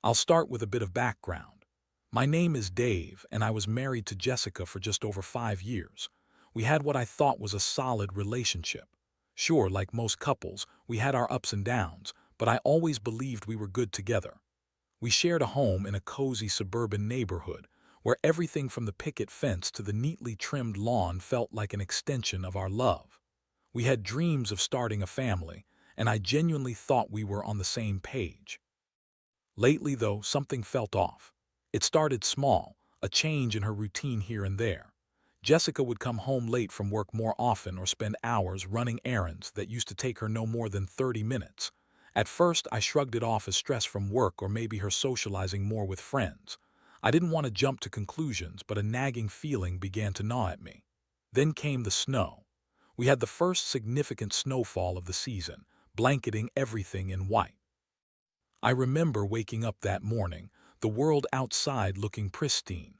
I'll start with a bit of background. My name is Dave, and I was married to Jessica for just over 5 years. We had what I thought was a solid relationship. Sure, like most couples, we had our ups and downs, but I always believed we were good together. We shared a home in a cozy suburban neighborhood, where everything from the picket fence to the neatly trimmed lawn felt like an extension of our love. We had dreams of starting a family, and I genuinely thought we were on the same page. Lately, though, something felt off. It started small, a change in her routine here and there. Jessica would come home late from work more often or spend hours running errands that used to take her no more than 30 minutes. At first, I shrugged it off as stress from work or maybe her socializing more with friends. I didn't want to jump to conclusions, but a nagging feeling began to gnaw at me. Then came the snow. We had the first significant snowfall of the season, blanketing everything in white. I remember waking up that morning, the world outside looking pristine.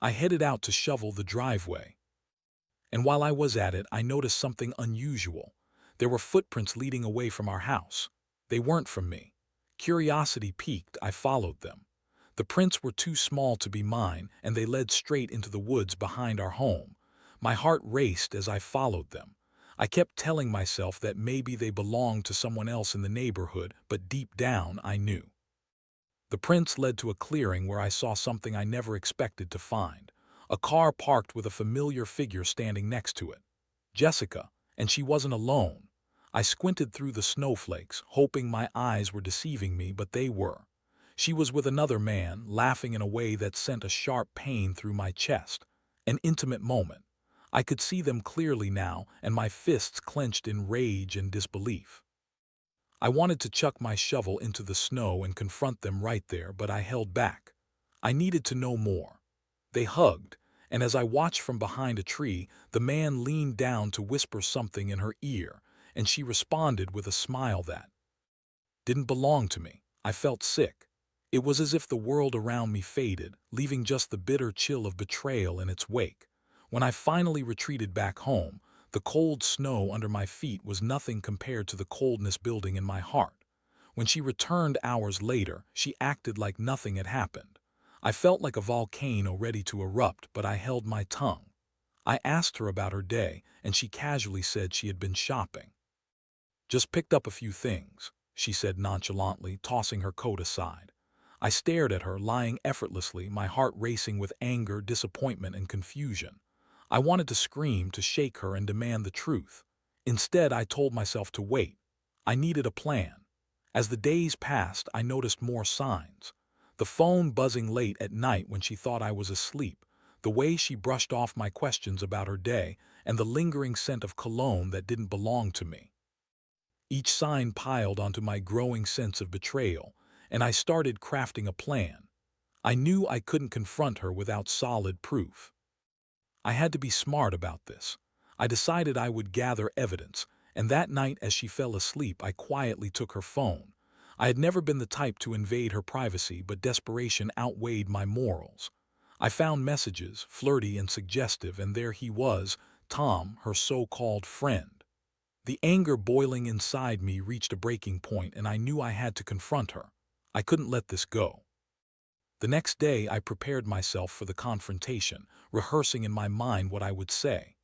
I headed out to shovel the driveway. And while I was at it, I noticed something unusual. There were footprints leading away from our house. They weren't from me. Curiosity piqued, I followed them. The prints were too small to be mine, and they led straight into the woods behind our home. My heart raced as I followed them. I kept telling myself that maybe they belonged to someone else in the neighborhood, but deep down I knew. The prints led to a clearing where I saw something I never expected to find. A car parked with a familiar figure standing next to it. Jessica, and she wasn't alone. I squinted through the snowflakes, hoping my eyes were deceiving me, but they were. She was with another man, laughing in a way that sent a sharp pain through my chest. An intimate moment. I could see them clearly now, and my fists clenched in rage and disbelief. I wanted to chuck my shovel into the snow and confront them right there, but I held back. I needed to know more. They hugged, and as I watched from behind a tree, the man leaned down to whisper something in her ear, and she responded with a smile that didn't belong to me. I felt sick. It was as if the world around me faded, leaving just the bitter chill of betrayal in its wake. When I finally retreated back home, the cold snow under my feet was nothing compared to the coldness building in my heart. When she returned hours later, she acted like nothing had happened. I felt like a volcano ready to erupt, but I held my tongue. I asked her about her day, and she casually said she had been shopping. "Just picked up a few things," she said nonchalantly, tossing her coat aside. I stared at her, lying effortlessly, my heart racing with anger, disappointment, and confusion. I wanted to scream, to shake her, and demand the truth. Instead, I told myself to wait. I needed a plan. As the days passed, I noticed more signs. The phone buzzing late at night when she thought I was asleep, the way she brushed off my questions about her day, and the lingering scent of cologne that didn't belong to me. Each sign piled onto my growing sense of betrayal, and I started crafting a plan. I knew I couldn't confront her without solid proof. I had to be smart about this. I decided I would gather evidence, and that night as she fell asleep, I quietly took her phone. I had never been the type to invade her privacy, but desperation outweighed my morals. I found messages, flirty and suggestive, and there he was, Tom, her so-called friend. The anger boiling inside me reached a breaking point, and I knew I had to confront her. I couldn't let this go. The next day, I prepared myself for the confrontation, rehearsing in my mind what I would say.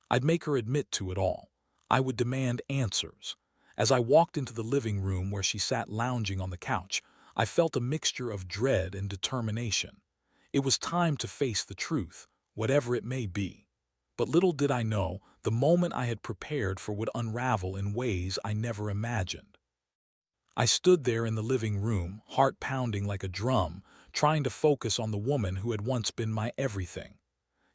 I'd make her admit to it all. I would demand answers. As I walked into the living room where she sat lounging on the couch, I felt a mixture of dread and determination. It was time to face the truth, whatever it may be. But little did I know, the moment I had prepared for would unravel in ways I never imagined. I stood there in the living room, heart pounding like a drum, trying to focus on the woman who had once been my everything.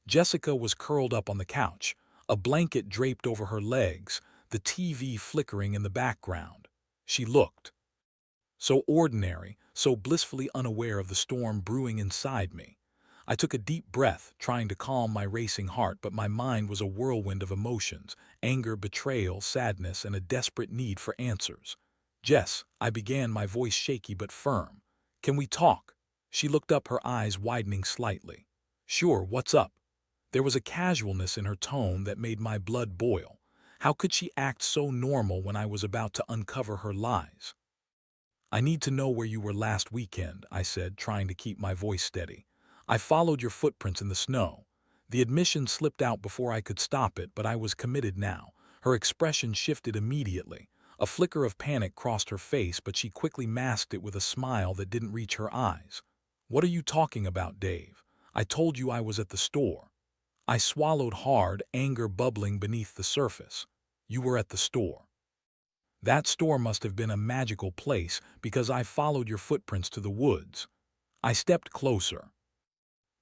Jessica was curled up on the couch, a blanket draped over her legs, the TV flickering in the background. She looked so ordinary, so blissfully unaware of the storm brewing inside me. I took a deep breath, trying to calm my racing heart, but my mind was a whirlwind of emotions: anger, betrayal, sadness, and a desperate need for answers. "Jess," I began, my voice shaky but firm. "Can we talk?" She looked up, her eyes widening slightly. "Sure, what's up?" There was a casualness in her tone that made my blood boil. How could she act so normal when I was about to uncover her lies? I need to know where you were last weekend, I said, trying to keep my voice steady. I followed your footprints in the snow. The admission slipped out before I could stop it, but I was committed now. Her expression shifted immediately. A flicker of panic crossed her face, but she quickly masked it with a smile that didn't reach her eyes. What are you talking about, Dave? I told you I was at the store. I swallowed hard, anger bubbling beneath the surface. You were at the store. That store must have been a magical place because I followed your footprints to the woods. I stepped closer,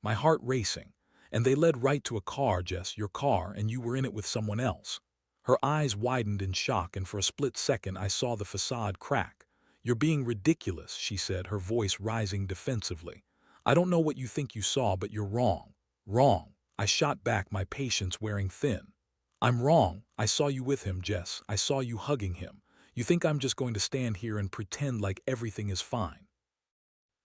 my heart racing, and they led right to a car, Jess, your car, and you were in it with someone else. Her eyes widened in shock, and for a split second I saw the facade crack. You're being ridiculous, she said, her voice rising defensively. I don't know what you think you saw, but you're wrong. Wrong. I shot back, my patience wearing thin. I'm wrong. I saw you with him, Jess. I saw you hugging him. You think I'm just going to stand here and pretend like everything is fine?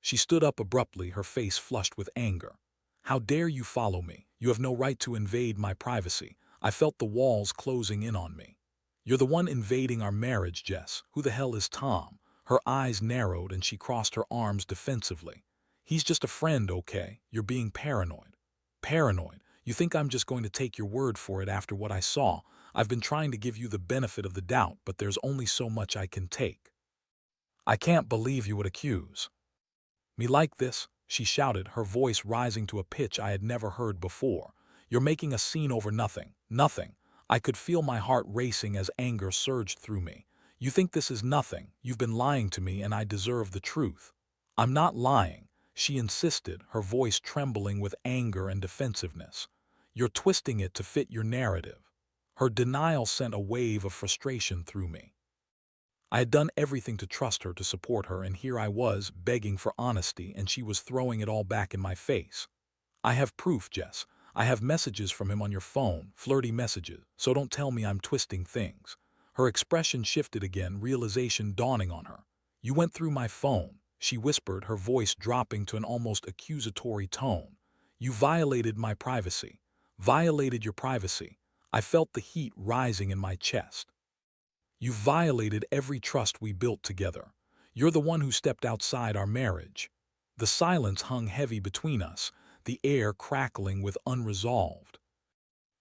She stood up abruptly, her face flushed with anger. How dare you follow me? You have no right to invade my privacy. I felt the walls closing in on me. You're the one invading our marriage, Jess. Who the hell is Tom? Her eyes narrowed and she crossed her arms defensively. He's just a friend, okay? You're being paranoid. Paranoid? You think I'm just going to take your word for it after what I saw? I've been trying to give you the benefit of the doubt, but there's only so much I can take. I can't believe you would accuse me like this, she shouted, her voice rising to a pitch I had never heard before. You're making a scene over nothing. Nothing. I could feel my heart racing as anger surged through me. You think this is nothing. You've been lying to me and I deserve the truth. I'm not lying, she insisted, her voice trembling with anger and defensiveness. You're twisting it to fit your narrative. Her denial sent a wave of frustration through me. I had done everything to trust her, to support her, and here I was, begging for honesty, and she was throwing it all back in my face. I have proof, Jess. I have messages from him on your phone, flirty messages, so don't tell me I'm twisting things. Her expression shifted again, realization dawning on her. You went through my phone, she whispered, her voice dropping to an almost accusatory tone. You violated my privacy. Violated your privacy. I felt the heat rising in my chest. You violated every trust we built together. You're the one who stepped outside our marriage. The silence hung heavy between us, the air crackling with unresolved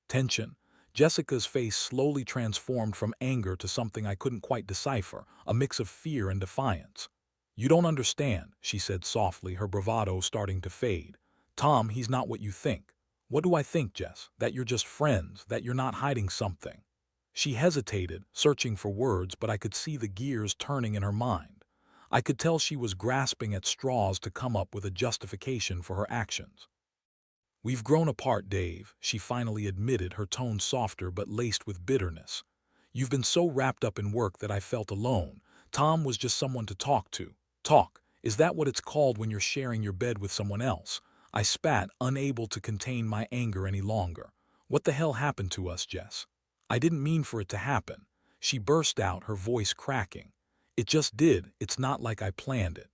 tension. Jessica's face slowly transformed from anger to something I couldn't quite decipher, a mix of fear and defiance. You don't understand, she said softly, her bravado starting to fade. Tom, he's not what you think. What do I think, Jess? That you're just friends, that you're not hiding something. She hesitated, searching for words, but I could see the gears turning in her mind. I could tell she was grasping at straws to come up with a justification for her actions. We've grown apart, Dave, she finally admitted, her tone softer but laced with bitterness. You've been so wrapped up in work that I felt alone. Tom was just someone to talk to. Talk, is that what it's called when you're sharing your bed with someone else? I spat, unable to contain my anger any longer. What the hell happened to us, Jess? I didn't mean for it to happen. She burst out, her voice cracking. It just did. It's not like I planned it.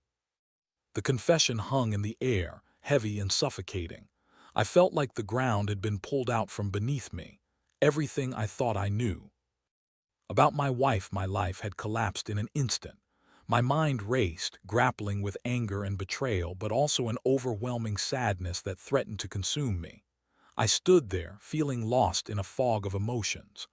The confession hung in the air, heavy and suffocating. I felt like the ground had been pulled out from beneath me. Everything I thought I knew about my wife, my life, had collapsed in an instant. My mind raced, grappling with anger and betrayal, but also an overwhelming sadness that threatened to consume me. I stood there, feeling lost in a fog of emotions.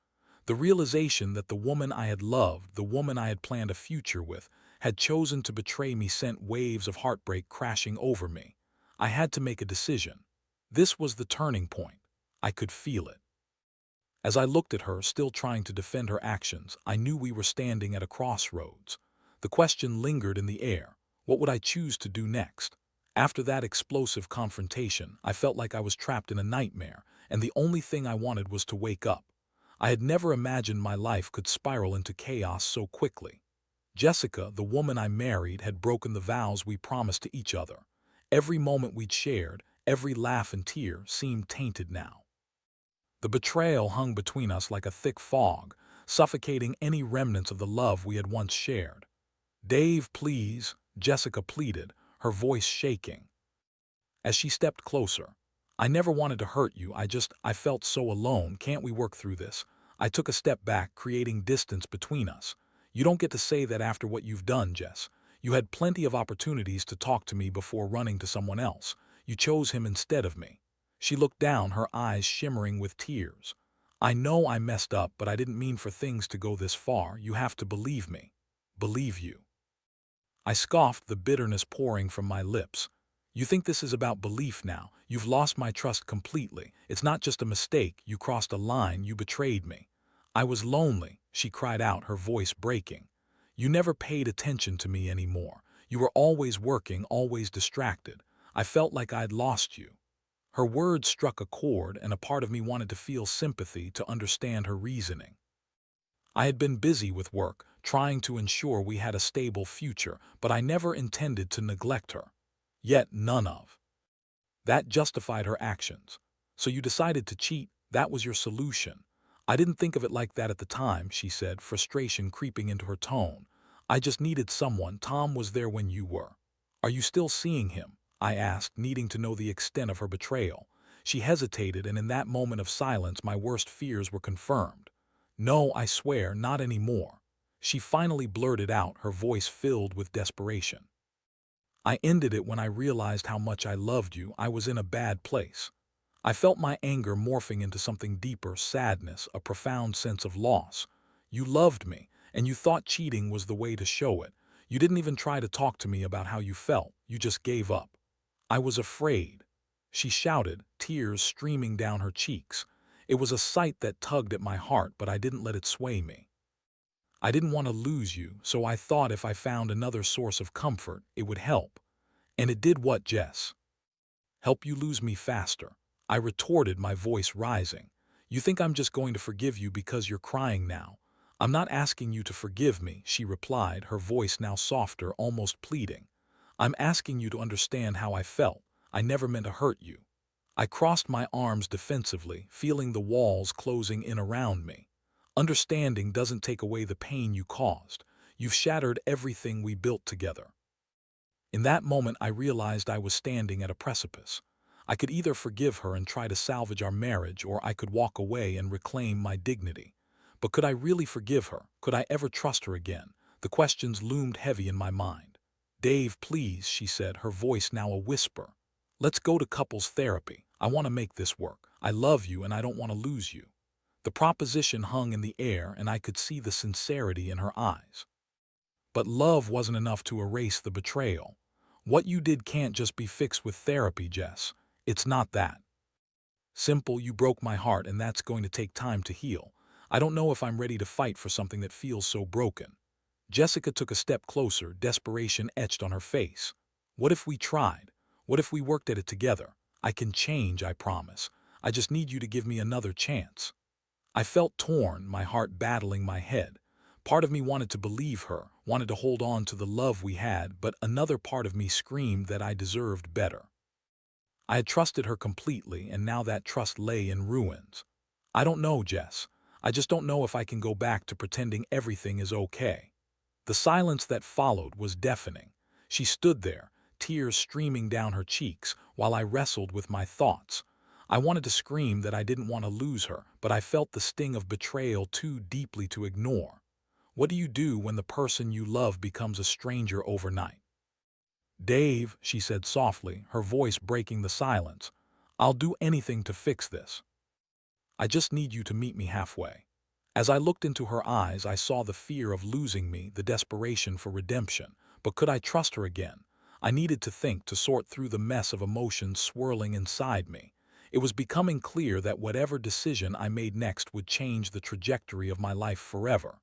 The realization that the woman I had loved, the woman I had planned a future with, had chosen to betray me sent waves of heartbreak crashing over me. I had to make a decision. This was the turning point. I could feel it. As I looked at her, still trying to defend her actions, I knew we were standing at a crossroads. The question lingered in the air. What would I choose to do next? After that explosive confrontation, I felt like I was trapped in a nightmare, and the only thing I wanted was to wake up. I had never imagined my life could spiral into chaos so quickly. Jessica, the woman I married, had broken the vows we promised to each other. Every moment we'd shared, every laugh and tear, seemed tainted now. The betrayal hung between us like a thick fog, suffocating any remnants of the love we had once shared. Dave, please, Jessica pleaded, her voice shaking. As she stepped closer, I never wanted to hurt you, I felt so alone. Can't we work through this? I took a step back, creating distance between us. You don't get to say that after what you've done, Jess. You had plenty of opportunities to talk to me before running to someone else. You chose him instead of me." She looked down, her eyes shimmering with tears. "I know I messed up, but I didn't mean for things to go this far. You have to believe me." "Believe you?" I scoffed, the bitterness pouring from my lips. "You think this is about belief now? You've lost my trust completely. It's not just a mistake. You crossed a line. You betrayed me." "I was lonely," she cried out, her voice breaking. "You never paid attention to me anymore. You were always working, always distracted. I felt like I'd lost you." Her words struck a chord, and a part of me wanted to feel sympathy, to understand her reasoning. I had been busy with work, trying to ensure we had a stable future, but I never intended to neglect her. Yet none of that justified her actions. "So you decided to cheat? That was your solution?" "I didn't think of it like that at the time," she said, frustration creeping into her tone. "I just needed someone. Tom was there when you were." "Are you still seeing him?" I asked, needing to know the extent of her betrayal. She hesitated, and in that moment of silence my worst fears were confirmed. "No, I swear, not anymore." She finally blurted out, her voice filled with desperation. "I ended it when I realized how much I loved you. I was in a bad place." I felt my anger morphing into something deeper, sadness, a profound sense of loss. "You loved me, and you thought cheating was the way to show it. You didn't even try to talk to me about how you felt. You just gave up." "I was afraid," she shouted, tears streaming down her cheeks. It was a sight that tugged at my heart, but I didn't let it sway me. "I didn't want to lose you, so I thought if I found another source of comfort, it would help." "And it did what, Jess?" "Help you lose me faster," I retorted, my voice rising. "You think I'm just going to forgive you because you're crying now?" "I'm not asking you to forgive me," she replied, her voice now softer, almost pleading. "I'm asking you to understand how I felt. I never meant to hurt you." I crossed my arms defensively, feeling the walls closing in around me. "Understanding doesn't take away the pain you caused. You've shattered everything we built together." In that moment I realized I was standing at a precipice. I could either forgive her and try to salvage our marriage, or I could walk away and reclaim my dignity. But could I really forgive her? Could I ever trust her again? The questions loomed heavy in my mind. "Dave, please," she said, her voice now a whisper. "Let's go to couples therapy. I want to make this work. I love you and I don't want to lose you." The proposition hung in the air, and I could see the sincerity in her eyes. But love wasn't enough to erase the betrayal. "What you did can't just be fixed with therapy, Jess. It's not that simple. You broke my heart, and that's going to take time to heal. I don't know if I'm ready to fight for something that feels so broken." Jessica took a step closer, desperation etched on her face. "What if we tried? What if we worked at it together? I can change, I promise. I just need you to give me another chance." I felt torn, my heart battling my head. Part of me wanted to believe her, wanted to hold on to the love we had, but another part of me screamed that I deserved better. I had trusted her completely, and now that trust lay in ruins. "I don't know, Jess. I just don't know if I can go back to pretending everything is okay." The silence that followed was deafening. She stood there, tears streaming down her cheeks, while I wrestled with my thoughts. I wanted to scream that I didn't want to lose her, but I felt the sting of betrayal too deeply to ignore. What do you do when the person you love becomes a stranger overnight? "Dave," she said softly, her voice breaking the silence, "I'll do anything to fix this. I just need you to meet me halfway." As I looked into her eyes, I saw the fear of losing me, the desperation for redemption. But could I trust her again? I needed to think, to sort through the mess of emotions swirling inside me. It was becoming clear that whatever decision I made next would change the trajectory of my life forever.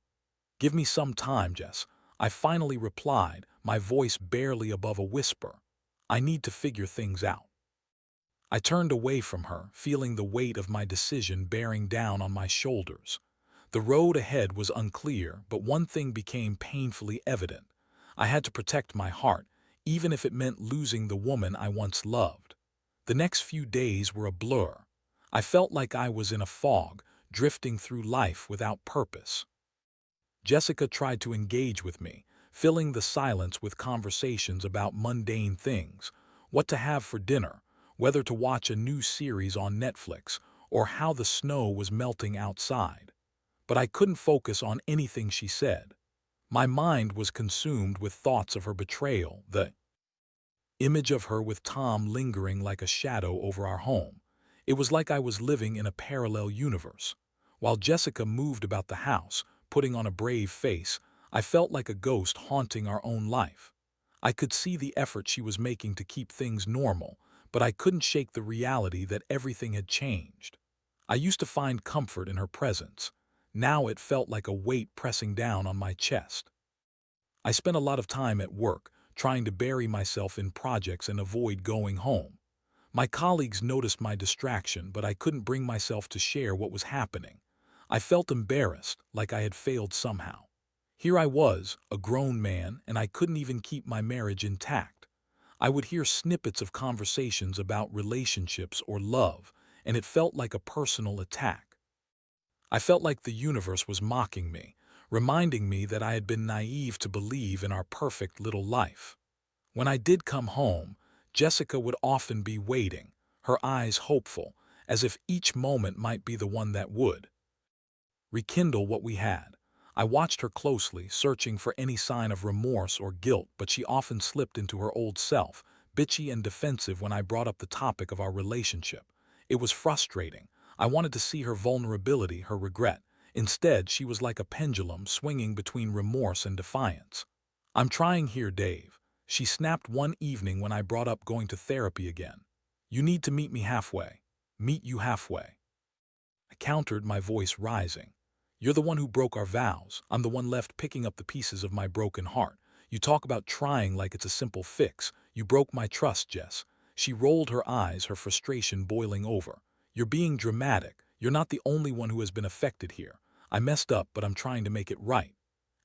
"Give me some time, Jess," I finally replied, my voice barely above a whisper. "I need to figure things out." I turned away from her, feeling the weight of my decision bearing down on my shoulders. The road ahead was unclear, but one thing became painfully evident. I had to protect my heart, even if it meant losing the woman I once loved. The next few days were a blur. I felt like I was in a fog, drifting through life without purpose. Jessica tried to engage with me, filling the silence with conversations about mundane things: what to have for dinner, whether to watch a new series on Netflix, or how the snow was melting outside. But I couldn't focus on anything she said. My mind was consumed with thoughts of her betrayal, the image of her with Tom lingering like a shadow over our home. It was like I was living in a parallel universe. While Jessica moved about the house, putting on a brave face, I felt like a ghost haunting our own life. I could see the effort she was making to keep things normal, but I couldn't shake the reality that everything had changed. I used to find comfort in her presence. Now it felt like a weight pressing down on my chest. I spent a lot of time at work, trying to bury myself in projects and avoid going home. My colleagues noticed my distraction, but I couldn't bring myself to share what was happening. I felt embarrassed, like I had failed somehow. Here I was, a grown man, and I couldn't even keep my marriage intact. I would hear snippets of conversations about relationships or love, and it felt like a personal attack. I felt like the universe was mocking me, reminding me that I had been naive to believe in our perfect little life. When I did come home, Jessica would often be waiting, her eyes hopeful, as if each moment might be the one that would rekindle what we had. I watched her closely, searching for any sign of remorse or guilt, but she often slipped into her old self, bitchy and defensive when I brought up the topic of our relationship. It was frustrating. I wanted to see her vulnerability, her regret. Instead, she was like a pendulum swinging between remorse and defiance. "I'm trying here, Dave," she snapped one evening when I brought up going to therapy again. "You need to meet me halfway." "Meet you halfway," I countered, my voice rising. "You're the one who broke our vows. I'm the one left picking up the pieces of my broken heart. You talk about trying like it's a simple fix. You broke my trust, Jess." She rolled her eyes, her frustration boiling over. "You're being dramatic. You're not the only one who has been affected here. I messed up, but I'm trying to make it right.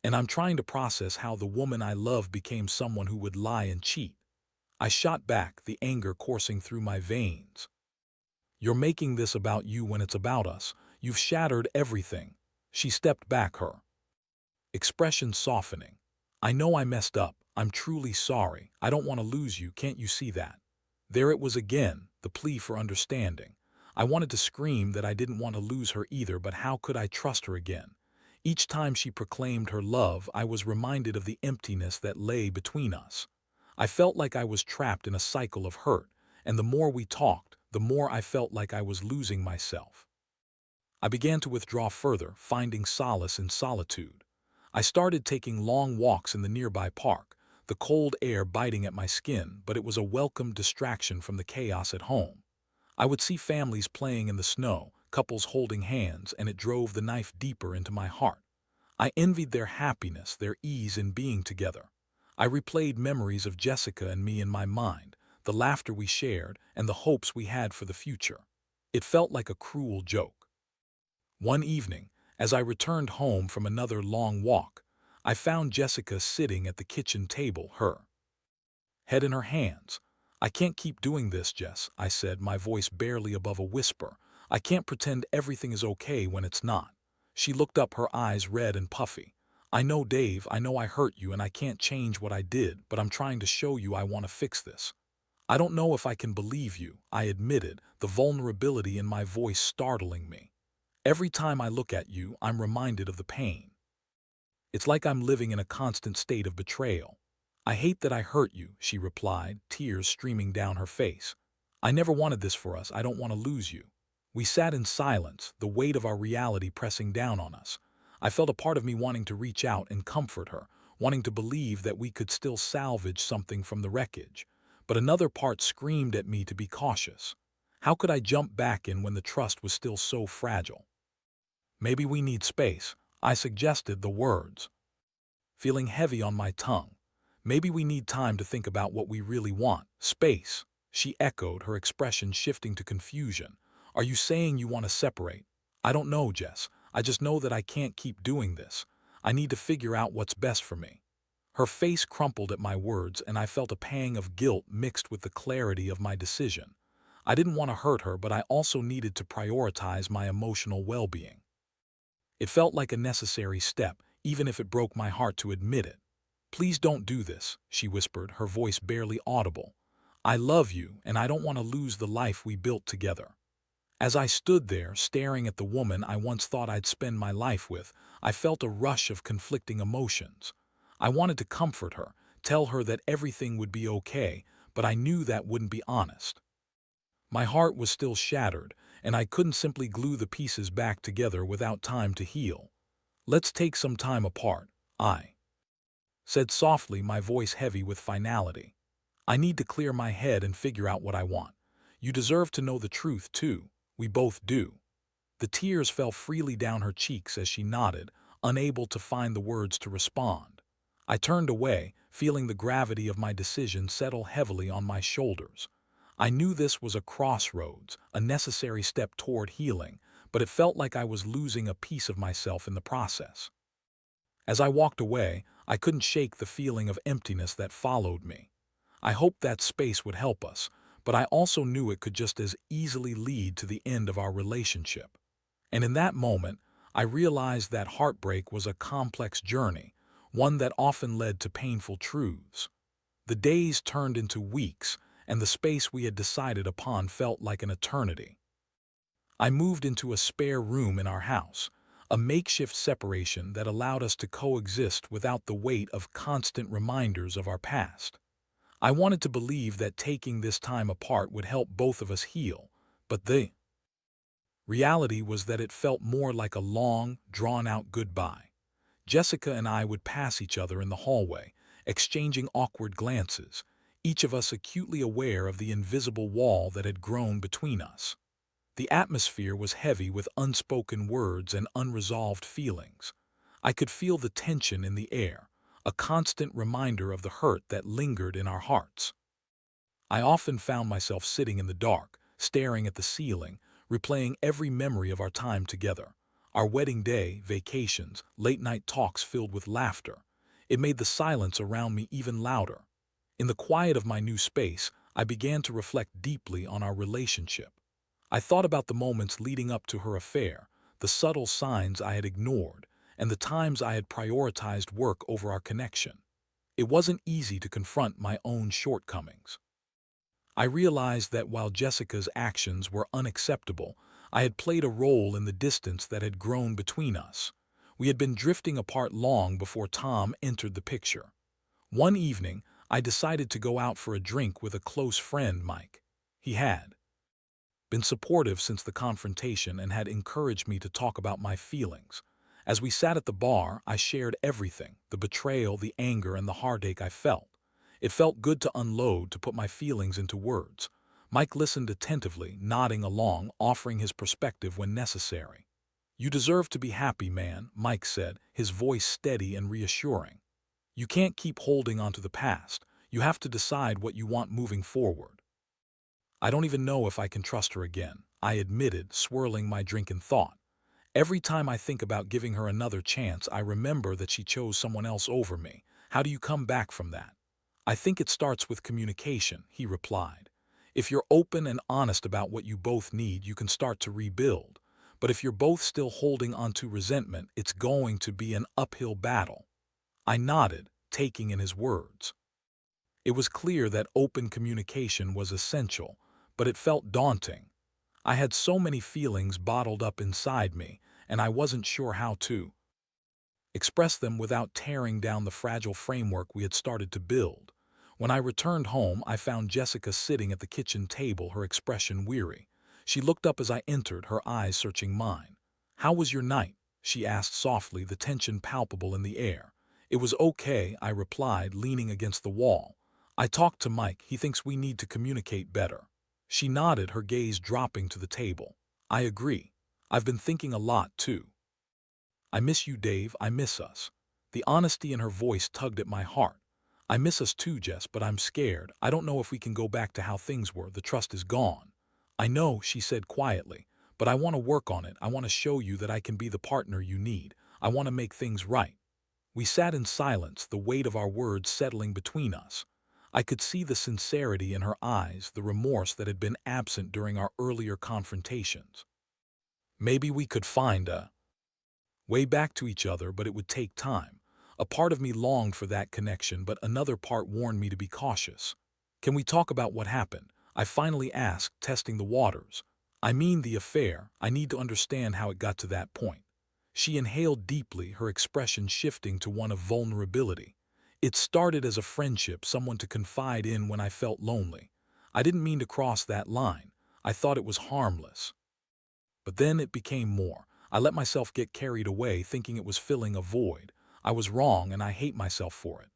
And I'm trying to process how the woman I love became someone who would lie and cheat." I shot back, the anger coursing through my veins. "You're making this about you when it's about us. You've shattered everything." She stepped back, her expression softening. "I know I messed up. I'm truly sorry. I don't want to lose you, can't you see that?" There it was again, the plea for understanding. I wanted to scream that I didn't want to lose her either, but how could I trust her again? Each time she proclaimed her love, I was reminded of the emptiness that lay between us. I felt like I was trapped in a cycle of hurt, and the more we talked, the more I felt like I was losing myself. I began to withdraw further, finding solace in solitude. I started taking long walks in the nearby park, the cold air biting at my skin, but it was a welcome distraction from the chaos at home. I would see families playing in the snow, couples holding hands, and it drove the knife deeper into my heart. I envied their happiness, their ease in being together. I replayed memories of Jessica and me in my mind, the laughter we shared, and the hopes we had for the future. It felt like a cruel joke. One evening, as I returned home from another long walk, I found Jessica sitting at the kitchen table, her head in her hands. "I can't keep doing this, Jess," I said, my voice barely above a whisper. "I can't pretend everything is okay when it's not." She looked up, her eyes red and puffy. "I know, Dave, I know I hurt you and I can't change what I did, but I'm trying to show you I want to fix this." "I don't know if I can believe you," I admitted, the vulnerability in my voice startling me. "Every time I look at you, I'm reminded of the pain. It's like I'm living in a constant state of betrayal." "I hate that I hurt you," she replied, tears streaming down her face. "I never wanted this for us. I don't want to lose you." We sat in silence, the weight of our reality pressing down on us. I felt a part of me wanting to reach out and comfort her, wanting to believe that we could still salvage something from the wreckage. But another part screamed at me to be cautious. How could I jump back in when the trust was still so fragile? "Maybe we need space," I suggested, the words feeling heavy on my tongue. "Maybe we need time to think about what we really want." "Space," she echoed, her expression shifting to confusion. "Are you saying you want to separate?" "I don't know, Jess. I just know that I can't keep doing this. I need to figure out what's best for me." Her face crumpled at my words, and I felt a pang of guilt mixed with the clarity of my decision. I didn't want to hurt her, but I also needed to prioritize my emotional well-being. It felt like a necessary step, even if it broke my heart to admit it. "Please don't do this," she whispered, her voice barely audible. "I love you, and I don't want to lose the life we built together." As I stood there, staring at the woman I once thought I'd spend my life with, I felt a rush of conflicting emotions. I wanted to comfort her, tell her that everything would be okay, but I knew that wouldn't be honest. My heart was still shattered, and I couldn't simply glue the pieces back together without time to heal. "Let's take some time apart," I said softly, my voice heavy with finality. "I need to clear my head and figure out what I want. You deserve to know the truth, too. We both do." The tears fell freely down her cheeks as she nodded, unable to find the words to respond. I turned away, feeling the gravity of my decision settle heavily on my shoulders. I knew this was a crossroads, a necessary step toward healing, but it felt like I was losing a piece of myself in the process. As I walked away, I couldn't shake the feeling of emptiness that followed me. I hoped that space would help us, but I also knew it could just as easily lead to the end of our relationship. And in that moment, I realized that heartbreak was a complex journey, one that often led to painful truths. The days turned into weeks, and the space we had decided upon felt like an eternity. I moved into a spare room in our house, a makeshift separation that allowed us to coexist without the weight of constant reminders of our past. I wanted to believe that taking this time apart would help both of us heal, but the reality was that it felt more like a long, drawn-out goodbye. Jessica and I would pass each other in the hallway, exchanging awkward glances, each of us acutely aware of the invisible wall that had grown between us. The atmosphere was heavy with unspoken words and unresolved feelings. I could feel the tension in the air, a constant reminder of the hurt that lingered in our hearts. I often found myself sitting in the dark, staring at the ceiling, replaying every memory of our time together. Our wedding day, vacations, late-night talks filled with laughter. It made the silence around me even louder. In the quiet of my new space, I began to reflect deeply on our relationship. I thought about the moments leading up to her affair, the subtle signs I had ignored, and the times I had prioritized work over our connection. It wasn't easy to confront my own shortcomings. I realized that while Jessica's actions were unacceptable, I had played a role in the distance that had grown between us. We had been drifting apart long before Tom entered the picture. One evening, I decided to go out for a drink with a close friend, Mike. He had been supportive since the confrontation and had encouraged me to talk about my feelings. As we sat at the bar, I shared everything, the betrayal, the anger, and the heartache I felt. It felt good to unload, to put my feelings into words. Mike listened attentively, nodding along, offering his perspective when necessary. "You deserve to be happy, man," Mike said, his voice steady and reassuring. "You can't keep holding on to the past. You have to decide what you want moving forward." "I don't even know if I can trust her again," I admitted, swirling my drink in thought. "Every time I think about giving her another chance, I remember that she chose someone else over me. How do you come back from that?" "I think it starts with communication," he replied. "If you're open and honest about what you both need, you can start to rebuild. But if you're both still holding on to resentment, it's going to be an uphill battle." I nodded, taking in his words. It was clear that open communication was essential, but it felt daunting. I had so many feelings bottled up inside me, and I wasn't sure how to express them without tearing down the fragile framework we had started to build. When I returned home, I found Jessica sitting at the kitchen table, her expression weary. She looked up as I entered, her eyes searching mine. "How was your night?" she asked softly, the tension palpable in the air. "It was okay," I replied, leaning against the wall. "I talked to Mike. He thinks we need to communicate better." She nodded, her gaze dropping to the table. "I agree. I've been thinking a lot, too. I miss you, Dave. I miss us." The honesty in her voice tugged at my heart. "I miss us too, Jess, but I'm scared. I don't know if we can go back to how things were. The trust is gone." "I know," she said quietly, "but I want to work on it. I want to show you that I can be the partner you need. I want to make things right." We sat in silence, the weight of our words settling between us. I could see the sincerity in her eyes, the remorse that had been absent during our earlier confrontations. Maybe we could find a way back to each other, but it would take time. A part of me longed for that connection, but another part warned me to be cautious. "Can we talk about what happened?" I finally asked, testing the waters. I mean the affair. I need to understand how it got to that point. She inhaled deeply, her expression shifting to one of vulnerability. It started as a friendship, someone to confide in when I felt lonely. I didn't mean to cross that line. I thought it was harmless. But then it became more. I let myself get carried away, thinking it was filling a void. I was wrong, and I hate myself for it.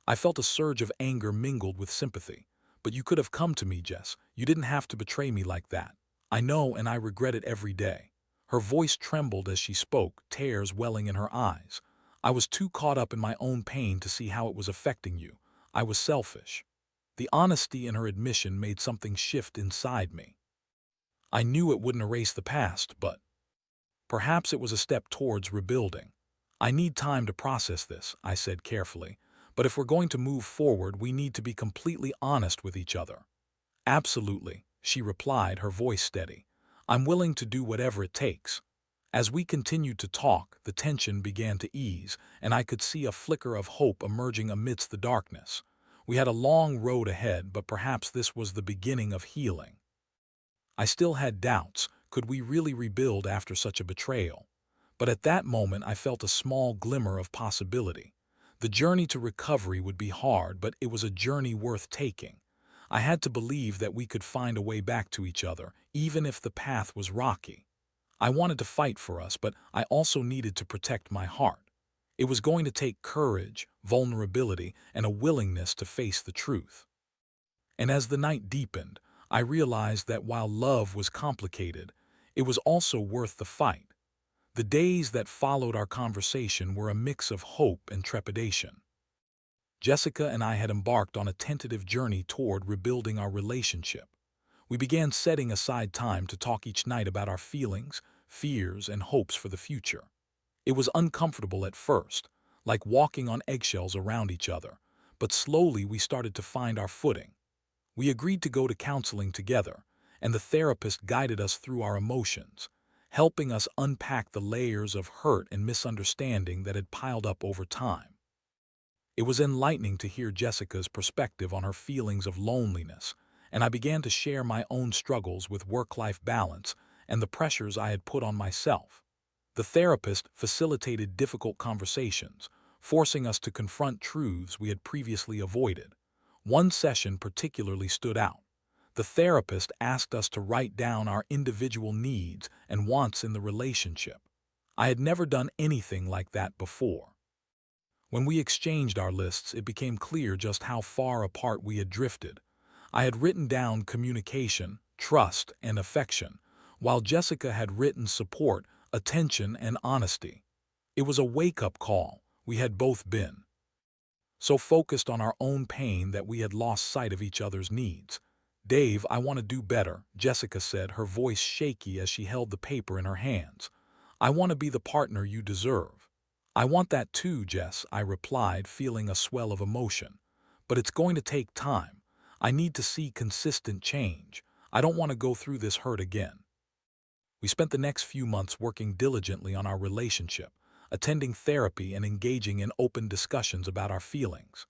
I felt a surge of anger mingled with sympathy. But you could have come to me, Jess. You didn't have to betray me like that. I know, and I regret it every day. Her voice trembled as she spoke, tears welling in her eyes. I was too caught up in my own pain to see how it was affecting you. I was selfish. The honesty in her admission made something shift inside me. I knew it wouldn't erase the past, but perhaps it was a step towards rebuilding. I need time to process this, I said carefully, but if we're going to move forward, we need to be completely honest with each other. Absolutely, she replied, her voice steady. I'm willing to do whatever it takes. As we continued to talk, the tension began to ease, and I could see a flicker of hope emerging amidst the darkness. We had a long road ahead, but perhaps this was the beginning of healing. I still had doubts. Could we really rebuild after such a betrayal? But at that moment, I felt a small glimmer of possibility. The journey to recovery would be hard, but it was a journey worth taking. I had to believe that we could find a way back to each other, even if the path was rocky. I wanted to fight for us, but I also needed to protect my heart. It was going to take courage, vulnerability, and a willingness to face the truth. And as the night deepened, I realized that while love was complicated, it was also worth the fight. The days that followed our conversation were a mix of hope and trepidation. Jessica and I had embarked on a tentative journey toward rebuilding our relationship. We began setting aside time to talk each night about our feelings, fears, and hopes for the future. It was uncomfortable at first, like walking on eggshells around each other, but slowly we started to find our footing. We agreed to go to counseling together, and the therapist guided us through our emotions, helping us unpack the layers of hurt and misunderstanding that had piled up over time. It was enlightening to hear Jessica's perspective on her feelings of loneliness, and I began to share my own struggles with work-life balance and the pressures I had put on myself. The therapist facilitated difficult conversations, forcing us to confront truths we had previously avoided. One session particularly stood out. The therapist asked us to write down our individual needs and wants in the relationship. I had never done anything like that before. When we exchanged our lists, it became clear just how far apart we had drifted. I had written down communication, trust, and affection, while Jessica had written support, attention, and honesty. It was a wake-up call. We had both been so focused on our own pain that we had lost sight of each other's needs. Dave, I want to do better, Jessica said, her voice shaky as she held the paper in her hands. I want to be the partner you deserve. I want that too, Jess, I replied, feeling a swell of emotion. But it's going to take time. I need to see consistent change. I don't want to go through this hurt again. We spent the next few months working diligently on our relationship, attending therapy and engaging in open discussions about our feelings.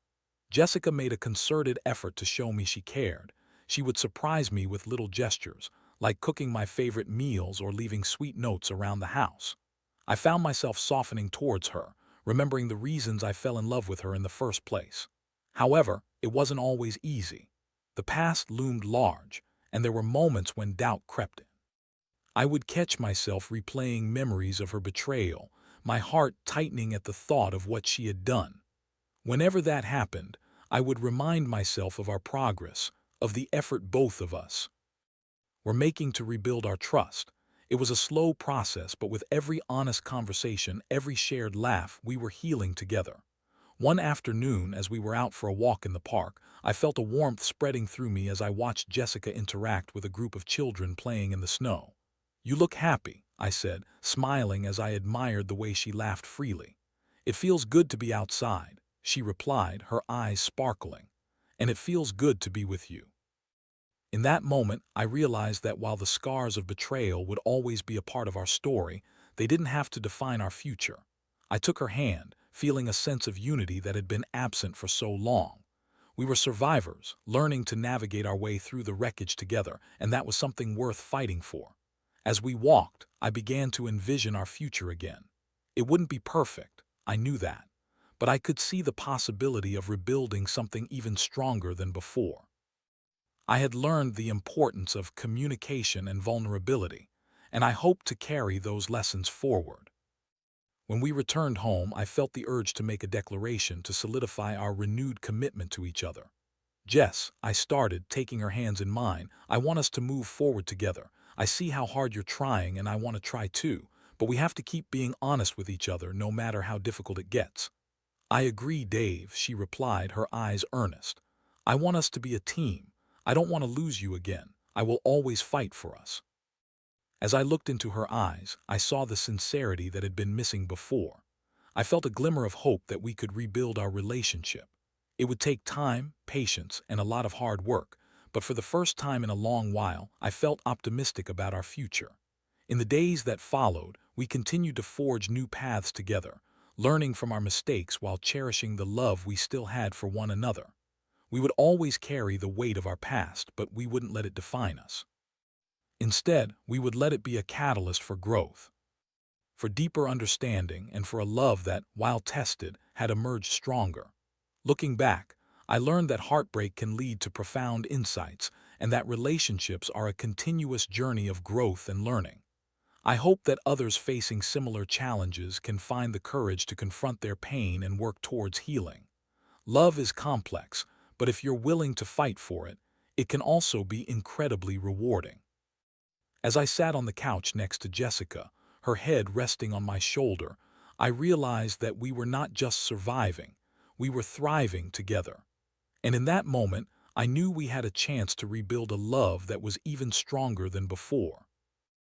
Jessica made a concerted effort to show me she cared. She would surprise me with little gestures, like cooking my favorite meals or leaving sweet notes around the house. I found myself softening towards her, remembering the reasons I fell in love with her in the first place. However, it wasn't always easy. The past loomed large, and there were moments when doubt crept in. I would catch myself replaying memories of her betrayal, my heart tightening at the thought of what she had done. Whenever that happened, I would remind myself of our progress, of the effort both of us were making to rebuild our trust. It was a slow process, but with every honest conversation, every shared laugh, we were healing together. One afternoon, as we were out for a walk in the park, I felt a warmth spreading through me as I watched Jessica interact with a group of children playing in the snow. You look happy, I said, smiling as I admired the way she laughed freely. It feels good to be outside, she replied, her eyes sparkling. And it feels good to be with you. In that moment, I realized that while the scars of betrayal would always be a part of our story, they didn't have to define our future. I took her hand, feeling a sense of unity that had been absent for so long. We were survivors, learning to navigate our way through the wreckage together, and that was something worth fighting for. As we walked, I began to envision our future again. It wouldn't be perfect, I knew that, but I could see the possibility of rebuilding something even stronger than before. I had learned the importance of communication and vulnerability, and I hoped to carry those lessons forward. When we returned home, I felt the urge to make a declaration to solidify our renewed commitment to each other. Jess, I started, taking her hands in mine. I want us to move forward together. I see how hard you're trying, and I want to try too, but we have to keep being honest with each other no matter how difficult it gets. I agree, Dave, she replied, her eyes earnest. I want us to be a team. I don't want to lose you again. I will always fight for us. As I looked into her eyes, I saw the sincerity that had been missing before. I felt a glimmer of hope that we could rebuild our relationship. It would take time, patience, and a lot of hard work, but for the first time in a long while, I felt optimistic about our future. In the days that followed, we continued to forge new paths together, learning from our mistakes while cherishing the love we still had for one another. We would always carry the weight of our past, but we wouldn't let it define us. Instead, we would let it be a catalyst for growth, for deeper understanding, and for a love that, while tested, had emerged stronger. Looking back, I learned that heartbreak can lead to profound insights, and that relationships are a continuous journey of growth and learning. I hope that others facing similar challenges can find the courage to confront their pain and work towards healing. Love is complex, but if you're willing to fight for it, it can also be incredibly rewarding. As I sat on the couch next to Jessica, her head resting on my shoulder, I realized that we were not just surviving, we were thriving together. And in that moment, I knew we had a chance to rebuild a love that was even stronger than before.